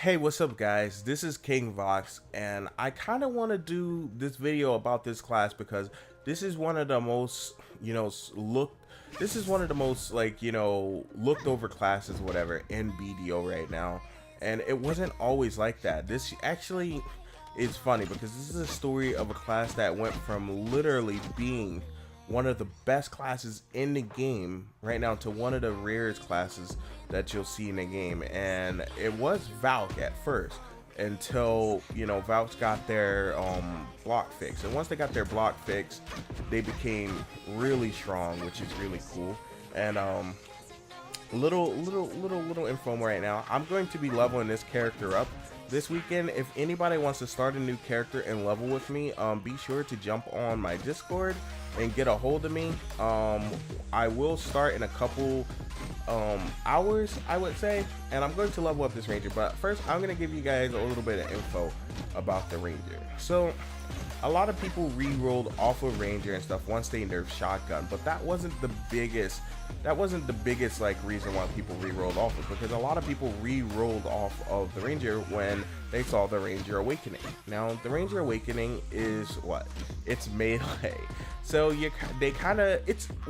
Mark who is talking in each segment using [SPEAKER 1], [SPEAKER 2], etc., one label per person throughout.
[SPEAKER 1] Hey, what's up guys? This is King Vox and I kind of want to do this video about this class because this is one of the most, this is one of the most looked over classes whatever in BDO right now. And it wasn't always like that. This actually is funny because this is a story of a class that went from literally being one of the best classes in the game right now to one of the rarest classes that you'll see in the game. And it was Valk at first until Valks got their block fix, and once they got their block fix they became really strong, which is really cool. And little info right now, I'm going to be leveling this character up this weekend. If anybody wants to start a new character and level with me, be sure to jump on my Discord and get a hold of me. I will start in a couple hours, I would say, and I'm going to level up this ranger. But first I'm going to give you guys a little bit of info about the ranger. So a lot of people re-rolled off of ranger and stuff once they nerfed shotgun, but that wasn't the biggest like reason why people re-rolled off it, because a lot of people re-rolled off of the ranger when they saw the ranger awakening. Now the ranger awakening is what? It's melee. So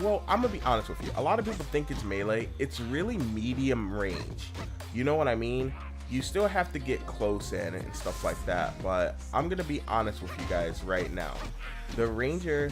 [SPEAKER 1] well, I'm gonna be honest with you, a lot of people think it's melee. It's really medium range, you know what I mean? You still have to get close in and stuff like that, but I'm gonna be honest with you guys right now. The ranger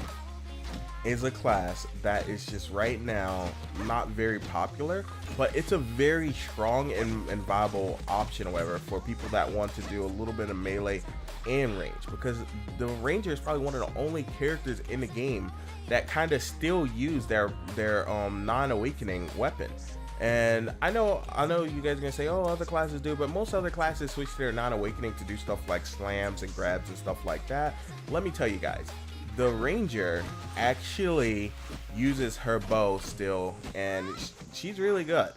[SPEAKER 1] is a class that is just right now not very popular, but it's a very strong and viable option, however, for people that want to do a little bit of melee and range, because the ranger is probably one of the only characters in the game that kind of still use their non-awakening weapon. And I know you guys are gonna say, oh, other classes do, but most other classes switch their non-awakening to do stuff like slams and grabs and stuff like that. Let me tell you guys, the ranger actually uses her bow still, and she's really good.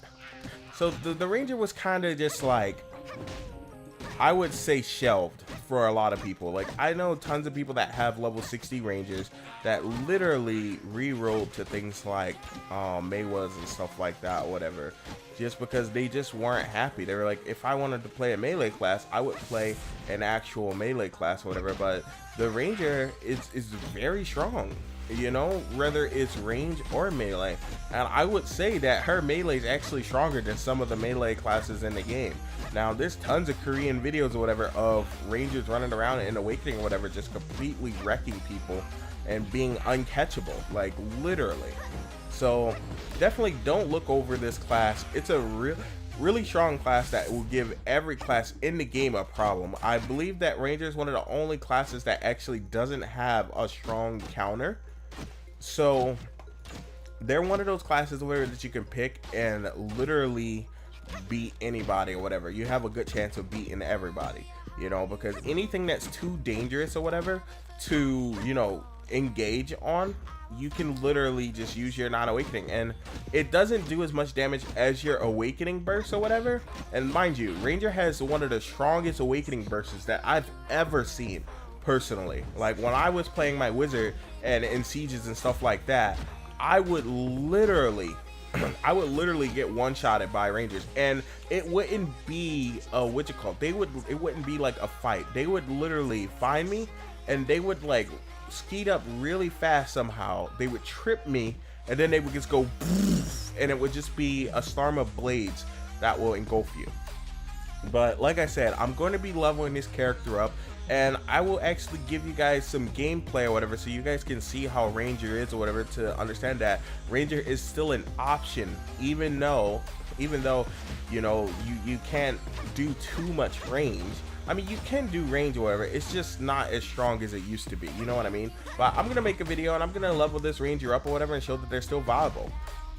[SPEAKER 1] So the ranger was kind of just like, I would say, shelved for a lot of people. Like, I know tons of people that have level 60 rangers that literally re-rolled to things like Maywas and stuff like that, whatever, just because they just weren't happy. They were like, if I wanted to play a melee class, I would play an actual melee class or whatever. But the ranger is very strong, you know, whether it's range or melee. And I would say that her melee is actually stronger than some of the melee classes in the game. Now there's tons of Korean videos or whatever of rangers running around in awakening or whatever, just completely wrecking people and being uncatchable, like literally. So definitely don't look over this class. It's a really strong class that will give every class in the game a problem. I believe that ranger is one of the only classes that actually doesn't have a strong counter. So they're one of those classes where that you can pick and literally beat anybody or whatever. You have a good chance of beating everybody, you know, because anything that's too dangerous or whatever to, you know, engage on, you can literally just use your non-awakening, and it doesn't do as much damage as your awakening burst or whatever. And mind you, ranger has one of the strongest awakening bursts that I've ever seen personally. Like when I was playing my wizard and in sieges and stuff like that, I would literally get one-shotted by rangers, and it wouldn't be it wouldn't be like a fight. They would literally find me and they would like speed up really fast somehow. They would trip me and then they would just go and it would just be a storm of blades that will engulf you. But like I said, I'm going to be leveling this character up, and I will actually give you guys some gameplay or whatever so you guys can see how ranger is or whatever, to understand that ranger is still an option, even though you know you can't do too much range. I mean, you can do range or whatever, it's just not as strong as it used to be, you know what I mean? But I'm gonna make a video and I'm gonna level this ranger up or whatever and show that they're still viable,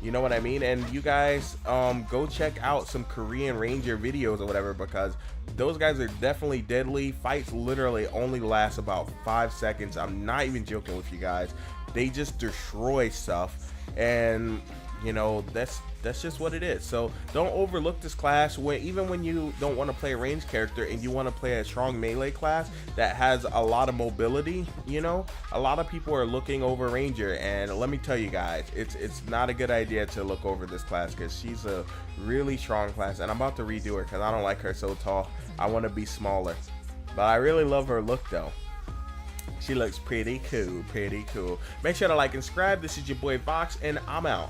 [SPEAKER 1] you know what I mean? And you guys go check out some Korean ranger videos or whatever, because those guys are definitely deadly. Fights literally only last about 5 seconds. I'm not even joking with you guys. They just destroy stuff, and you know, that's That's just what it is. So don't overlook this class even when you don't want to play a ranged character and you want to play a strong melee class that has a lot of mobility. You know, a lot of people are looking over Ranger, and let me tell you guys, it's not a good idea to look over this class because she's a really strong class, and I'm about to redo her because I don't like her so tall. I want to be smaller, but I really love her look though. She looks pretty cool, pretty cool. Make sure to like and subscribe. This is your boy Vox, and I'm out.